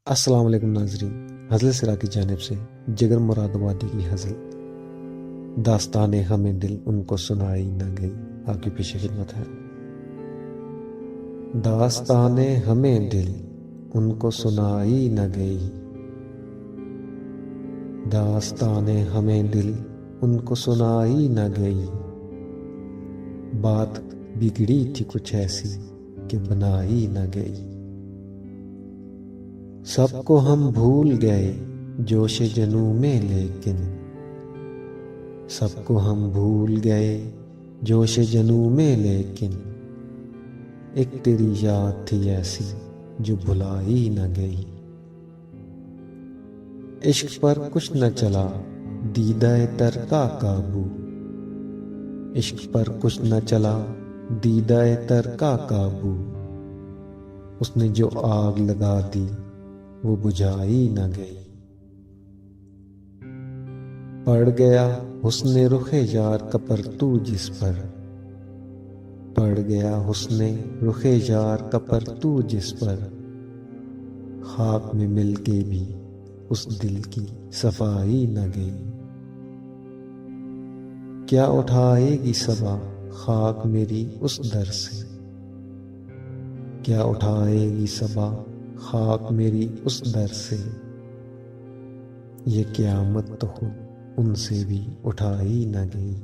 السلام علیکم ناظرین، حضل سرا کی جانب سے جگر مراد آبادی کی حضل داستان ہمیں دل ان کو سنائی نہ گئی آپ کی پیش خدمت ہے۔ داستان ہمیں دل ان کو سنائی نہ گئی، داستان ہمیں دل ان کو سنائی نہ گئی، بات بگڑی تھی کچھ ایسی کہ بنائی نہ گئی۔ سب کو ہم بھول گئے جوش جنوں میں، لیکن سب کو ہم بھول گئے جوش جنوں میں، لیکن ایک تیری یاد تھی ایسی جو بھلائی نہ گئی۔ عشق پر کچھ نہ چلا دیدہ تر کا قابو، عشق پر کچھ نہ چلا دیدہ تر کا قابو، اس نے جو آگ لگا دی وہ بجھائی نہ گئی۔ پڑ گیا حسن رخ یار کا پرتو جس پر، پڑ گیا حسن رخ یار کا پرتو جس پر، خاک میں مل کے بھی اس دل کی صفائی نہ گئی۔ کیا اٹھائے گی صبا خاک میری اس در سے، کیا اٹھائے گی صبا خاک میری اس در سے، یہ قیامت تو خود ان سے بھی اٹھائی نہ گئی۔